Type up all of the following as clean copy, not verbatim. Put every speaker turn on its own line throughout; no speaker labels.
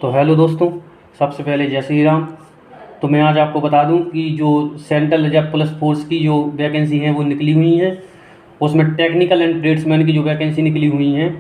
तो हेलो दोस्तों, सबसे पहले जय श्री राम। तो मैं आज आपको बता दूं कि जो सेंट्रल रिजर्व पुलिस फोर्स की जो वैकेंसी हैं वो निकली हुई हैं, उसमें टेक्निकल एंड ट्रेड्समैन की जो वैकेंसी निकली हुई हैं।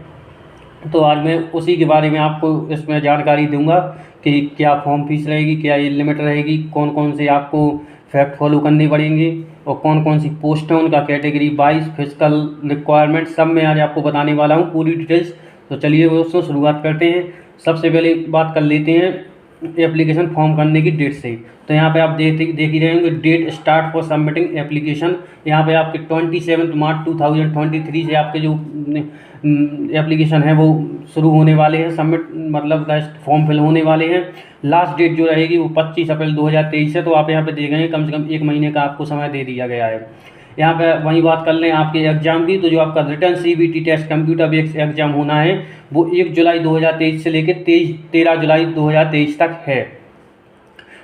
तो आज मैं उसी के बारे में आपको इसमें जानकारी दूंगा कि क्या फॉर्म फीस रहेगी, क्या ये लिमिट रहेगी, कौन कौन से आपको फैक्ट फॉलो करने पड़ेंगे और कौन कौन सी पोस्ट हैं, उनका कैटेगरी वाइज फिजिकल रिक्वायरमेंट सब मैं आज आपको बताने वाला हूँ, पूरी डिटेल्स। तो चलिए दोस्तों शुरुआत करते हैं। सबसे पहले बात कर लेते हैं एप्लीकेशन फॉर्म करने की डेट से। तो यहाँ पे आप देख ही रहे होंगे, date start for submitting application. यहाँ पे आपके 27 मार्च 2023 से आपके जो एप्लीकेशन है वो शुरू होने वाले हैं, सबमिट मतलब फॉर्म फिल होने वाले हैं। लास्ट डेट जो रहेगी वो 25 अप्रैल 2023 है। तो आप यहाँ पे देख रहे हैं कम से कम 1 महीने का आपको समय दे दिया गया है। यहाँ पे वही बात कर लें आपके एग्ज़ाम की, तो जो आपका return CBT test computer based exam होना है वो 1 जुलाई 2023 से लेकर 13 जुलाई 2023 तक है।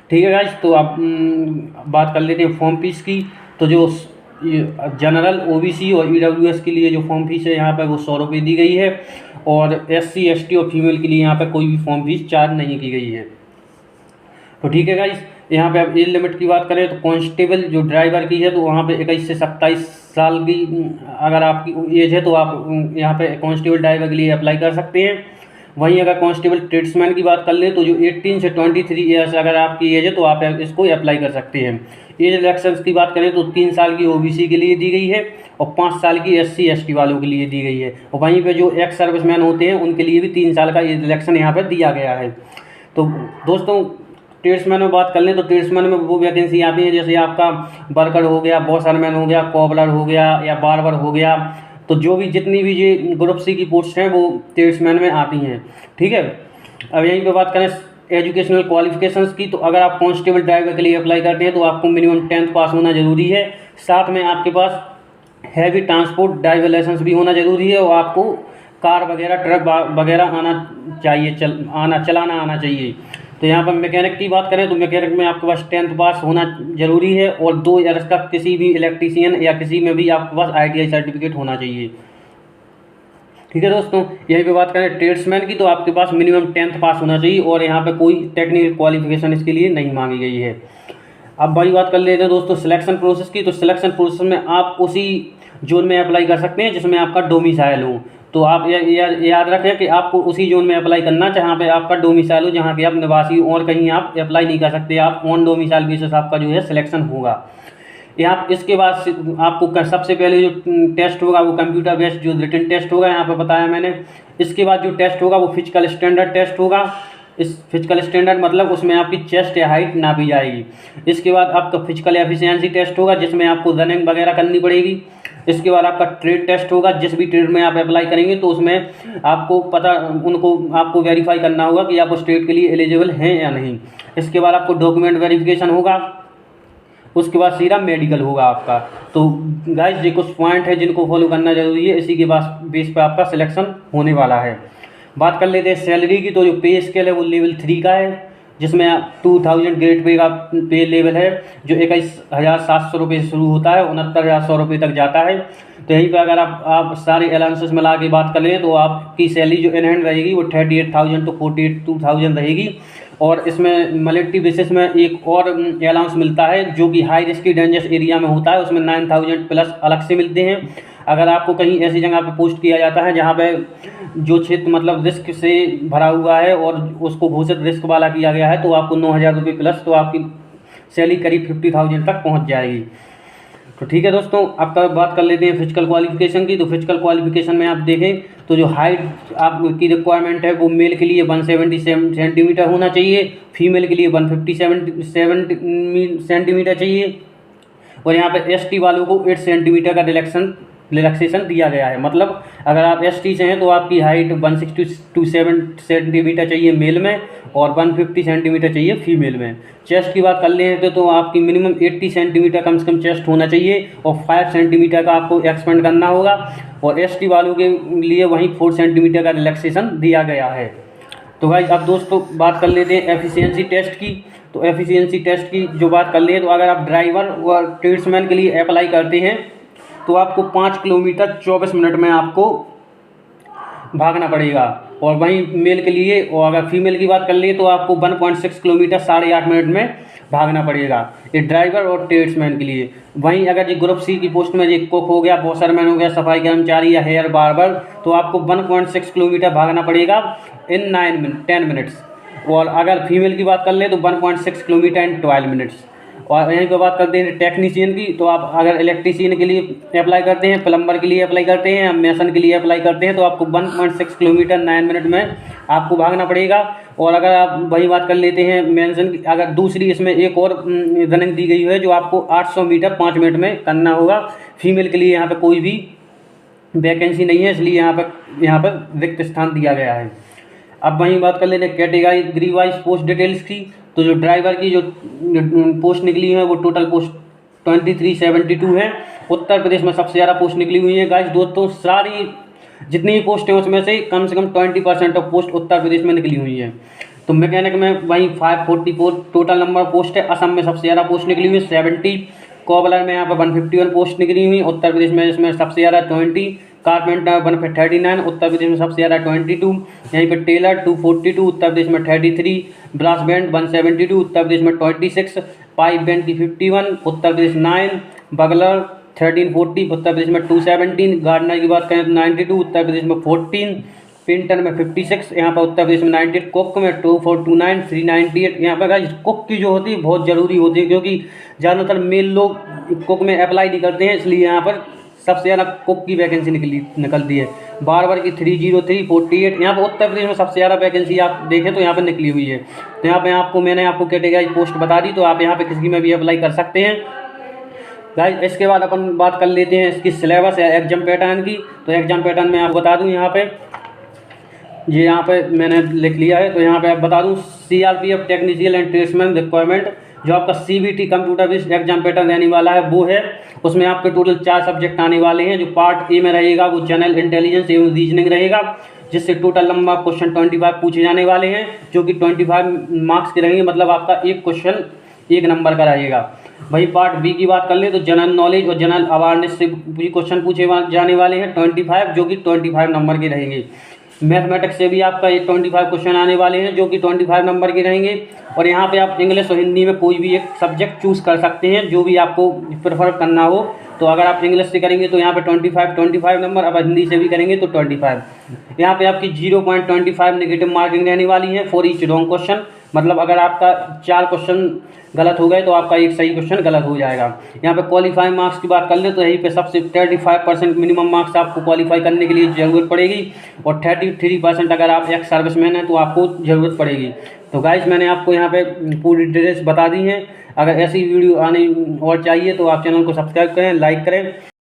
ठीक है गाइस। तो आप बात कर लेते हैं फॉर्म फीस की। तो जो जनरल OBC और EWS के लिए जो फॉर्म फीस है यहाँ पर वो 100 रुपये दी गई है, और SC ST और फीमेल के लिए यहाँ पर कोई भी फॉर्म फीस चार्ज नहीं की गई है। तो ठीक है गाइस। यहाँ पे अब एज लिमिट की बात करें तो कांस्टेबल जो ड्राइवर की है तो वहाँ पे 21 से 27 साल की अगर आपकी एज है तो आप यहाँ पे कांस्टेबल ड्राइवर के लिए अप्लाई कर सकते हैं। वहीं अगर कांस्टेबल ट्रेड्समैन की बात कर ले तो जो 18 से 23 ईयर्स अगर आपकी एज है तो आप इसको अप्लाई कर सकते हैं। एज रिलैक्सेशन की बात करें तो 3 साल की OBC के लिए दी गई है और 5 साल की SC ST वालों के लिए दी गई है, और वहीं पे जो एक्स सर्विसमैन होते हैं उनके लिए भी 3 साल का एज रिलैक्सेशन यहाँ पर दिया गया है। तो दोस्तों ट्रेड्समैन में बात कर लें तो ट्रेड्समैन में वो वैकेंसी आती है जैसे आपका वर्कर हो गया, वॉशरमैन हो गया, कोबलर हो गया या बार्बर हो गया। तो जो भी जितनी भी ये ग्रुप C की पोस्ट हैं वो ट्रेड्समैन में आती हैं। ठीक है। अब यहीं पे बात करें एजुकेशनल क्वालिफिकेशंस की, तो अगर आप कांस्टेबल ड्राइवर के लिए अप्लाई करते हैं तो आपको मिनिमम 10th पास होना ज़रूरी है। साथ में आपके पास हैवी ट्रांसपोर्ट ड्राइवर लाइसेंस भी होना ज़रूरी है, और आपको कार वगैरह ट्रक वगैरह आना चाहिए, चलाना आना चाहिए। तो यहाँ पर मैकेनिक की बात करें तो मैकेनिक में आपके पास 10th पास होना जरूरी है, और 2 ईयर्स का किसी भी इलेक्ट्रीशियन या किसी में भी आपके पास ITI सर्टिफिकेट होना चाहिए। ठीक है दोस्तों। यहीं पे बात करें ट्रेड्समैन की तो आपके पास मिनिमम 10th पास होना चाहिए, और यहाँ पे कोई टेक्निकल क्वालिफिकेशन इसके लिए नहीं मांगी गई है। अब बड़ी बात कर लेते हैं दोस्तों सिलेक्शन प्रोसेस की। तो सिलेक्शन प्रोसेस में आप उसी जोन में अप्लाई कर सकते हैं जिसमें आपका डोमिसाइल हो। तो आप याद रखें कि आपको उसी जोन में अप्लाई करना जहाँ पे आपका डोमिसाइल हो, जहाँ के आप निवासी हो, और कहीं आप अप्लाई नहीं कर सकते। आप ऑन डोमिसाइल बेसिस आपका जो है सिलेक्शन होगा। यहाँ इसके बाद आपको सबसे पहले जो टेस्ट होगा वो कंप्यूटर बेस्ड जो रिटन टेस्ट होगा, यहाँ पे बताया मैंने। इसके बाद जो टेस्ट होगा वो फिजिकल स्टैंडर्ड टेस्ट होगा। इस फिजिकल स्टैंडर्ड मतलब उसमें आपकी चेस्ट या हाइट नापी जाएगी। इसके बाद आपका फिजिकल एफिशिएंसी टेस्ट होगा जिसमें आपको रनिंग वगैरह करनी पड़ेगी। इसके बाद आपका ट्रेड टेस्ट होगा, जिस भी ट्रेड में आप अप्लाई करेंगे तो उसमें आपको वेरीफाई करना होगा कि आप उस ट्रेड के लिए एलिजिबल हैं या नहीं। इसके बाद आपको डॉक्यूमेंट वेरिफिकेशन होगा। उसके बाद सीधा मेडिकल होगा आपका। तो गाइस ये कुछ पॉइंट है जिनको फॉलो करना जरूरी है, इसी के बेस पे आपका सिलेक्शन होने वाला है। बात कर लेते हैं सैलरी की। तो जो पे स्केल है वो लेवल 3 का है, जिसमें 2000 ग्रेड पे का पे लेवल है, जो 21,700 रुपये से शुरू होता है, 69,100 रुपये तक जाता है। तो यहीं पे अगर आप सारे अलाउंसेस मिला के बात करें तो आपकी सैलरी जो इन हैंड रहेगी वो 38,000 to 42,000 रहेगी। और इसमें मॉनिटरी बेसिस में एक और अलाउंस मिलता है जो कि हाई रिस्क डेंजरस एरिया में होता है, उसमें 9,000 प्लस अलग से मिलते हैं। अगर आपको कहीं ऐसी जगह पे पोस्ट किया जाता है जहाँ पे जो क्षेत्र मतलब रिस्क से भरा हुआ है और उसको घोषित रिस्क वाला किया गया है, तो आपको 9,000 रुपये प्लस, तो आपकी सैलरी करीब 50,000 तक पहुँच जाएगी। तो ठीक है दोस्तों, अब बात कर लेते हैं फिजिकल क्वालिफिकेशन की। तो फिजिकल क्वालिफिकेशन में आप देखें तो जो हाइट आपकी रिक्वायरमेंट है वो मेल के लिए 170 सेंटीमीटर होना चाहिए, फीमेल के लिए 157 सेंटीमीटर चाहिए, और यहाँ पे ST वालों को 8 सेंटीमीटर का रिलैक्सेशन दिया गया है। मतलब अगर आप ST से हैं तो आपकी हाइट 167 सेंटीमीटर चाहिए मेल में और 150 सेंटीमीटर चाहिए फीमेल में। चेस्ट की बात कर लेते तो आपकी मिनिमम 80 सेंटीमीटर कम से कम चेस्ट होना चाहिए, और 5 सेंटीमीटर का आपको एक्सपेंड करना होगा, और ST वालों के लिए वहीं 4 सेंटीमीटर का रिलैक्सेशन दिया गया है। तो भाई अब दोस्तों बात कर लेते हैं एफिशिएंसी टेस्ट की। तो एफिशिएंसी टेस्ट की जो बात कर लें तो अगर आप ड्राइवर व ट्रेड्समैन के लिए अप्लाई करते हैं तो आपको 5 किलोमीटर 24 मिनट में आपको भागना पड़ेगा। और वहीं मेल के लिए, और अगर फीमेल की बात कर लिए तो आपको 1.6 किलोमीटर 8.5 मिनट में भागना पड़ेगा, ये ड्राइवर और ट्रेड्समैन के लिए। वहीं अगर जी ग्रुप सी की पोस्ट में जी कुक हो गया, वॉशरमैन हो गया, सफाई कर्मचारी या हेयर बार्बर, तो आपको 1.6 किलोमीटर भागना पड़ेगा इन 10 मिनट्स। और अगर फीमेल की बात कर लें तो 1.6 किलोमीटर इन 12 मिनट्स। और यहीं पर बात करते हैं टेक्नीशियन की, तो आप अगर इलेक्ट्रीशियन के लिए अप्लाई करते हैं, प्लम्बर के लिए अप्लाई करते हैं, मेसन के लिए अप्लाई करते हैं, तो आपको 1.6 किलोमीटर 9 मिनट में आपको भागना पड़ेगा। और अगर आप वही बात कर लेते हैं मेंशन की, अगर दूसरी इसमें एक और रनिंग दी गई है जो आपको 800 मीटर 5 मिनट में करना होगा। फीमेल के लिए यहाँ पर कोई भी वैकेंसी नहीं है, इसलिए यहाँ पर रिक्त स्थान दिया गया है। अब वहीं बात कर लेते हैं कैटेगरी वाइज पोस्ट डिटेल्स की, तो जो ड्राइवर की जो पोस्ट निकली है वो टोटल पोस्ट 2372 है। उत्तर प्रदेश में सबसे ज़्यादा पोस्ट निकली हुई है गाइस दोस्तों। सारी जितनी भी पोस्ट हैं उसमें से कम 20% ऑफ पोस्ट उत्तर प्रदेश में निकली हुई है। तो मैकेनिक में वहीं 544 टोटल नंबर पोस्ट है। असम में सबसे ज़्यादा पोस्ट निकली हुई है 70। कोबलर में यहाँ पर 151 पोस्ट निकली हुई उत्तर प्रदेश में, इसमें सबसे ज़्यादा 20। कारपेंटर 139 उत्तर प्रदेश में सबसे ज़्यादा 22। यहीं पर टेलर 242 उत्तर प्रदेश में 33। ब्रास बैंड 172 उत्तर प्रदेश में 26। पाइप बैंड की 51 उत्तर प्रदेश 9। बगलर 1340 उत्तर प्रदेश में 217। गार्डनर की बात करें तो 92 उत्तर प्रदेश में 14। पेंटर में 56 यहाँ पर उत्तर प्रदेश में 98। कुक में 2429 398 यहाँ पर गाइस कुक की जो होती है बहुत ज़रूरी होती है, क्योंकि ज़्यादातर मेल लोग कुक में अप्लाई नहीं करते हैं, इसलिए यहाँ पर सबसे ज़्यादा कुक की वैकेंसी निकलती है। बारबर की 303 48 यहाँ पर उत्तर प्रदेश में सबसे ज़्यादा वैकेंसी आप देखें तो यहाँ पर निकली हुई है। तो यहाँ पर मैंने आपको कैटेगरी पोस्ट बता दी, तो आप यहाँ पर किसी में भी अप्लाई कर सकते हैं गाइस। इसके बाद अपन बात कर लेते हैं इसकी सिलेबस या एग्जाम पैटर्न की। तो एग्जाम पैटर्न मैं आपको बता दूँ, यहाँ पे मैंने लिख लिया है। तो यहाँ पे आप बता दूँ CRPF technician and tradesman requirement, जो आपका CBT computer based exam pattern रहने वाला है वो है। उसमें आपके टोटल 4 सब्जेक्ट आने वाले हैं। जो पार्ट ए में रहेगा वो जनरल इंटेलिजेंस एवं रीजनिंग रहेगा, जिससे टोटल नंबर क्वेश्चन 25 पूछे जाने वाले हैं, जो कि 25 मार्क्स के रहेंगे, मतलब आपका एक क्वेश्चन 1 नंबर का रहेगा। वही पार्ट बी की बात कर ले तो जनरल नॉलेज और जनरल अवेयरनेस से भी क्वेश्चन पूछे जाने वाले हैं 25, जो कि 25 नंबर के रहेंगे। मैथमेटिक्स से भी आपका ये 25 क्वेश्चन आने वाले हैं, जो कि 25 नंबर के रहेंगे। और यहाँ पे आप इंग्लिश और हिंदी में कोई भी एक सब्जेक्ट चूज़ कर सकते हैं, जो भी आपको प्रेफर करना हो। तो अगर आप इंग्लिश से करेंगे तो यहाँ पे 25 नंबर, अब हिंदी से भी करेंगे तो 25। यहाँ पे आपकी 0.25 नेगेटिव मार्किंग रहने वाली है फॉर ईच रॉन्ग क्वेश्चन, मतलब अगर आपका 4 क्वेश्चन गलत हो गए तो आपका एक सही क्वेश्चन गलत हो जाएगा। यहाँ पे क्वालिफाइंग मार्क्स की बात कर ले तो यहीं पे सबसे 35% मिनिमम मार्क्स आपको क्वालिफाई करने के लिए ज़रूरत पड़ेगी, और 33% अगर आप एक्स सर्विसमैन हैं तो आपको ज़रूरत पड़ेगी। तो गाइस मैंने आपको यहाँ पे पूरी डिटेल्स बता दी हैं। अगर ऐसी वीडियो आने और चाहिए तो आप चैनल को सब्सक्राइब करें, लाइक करें।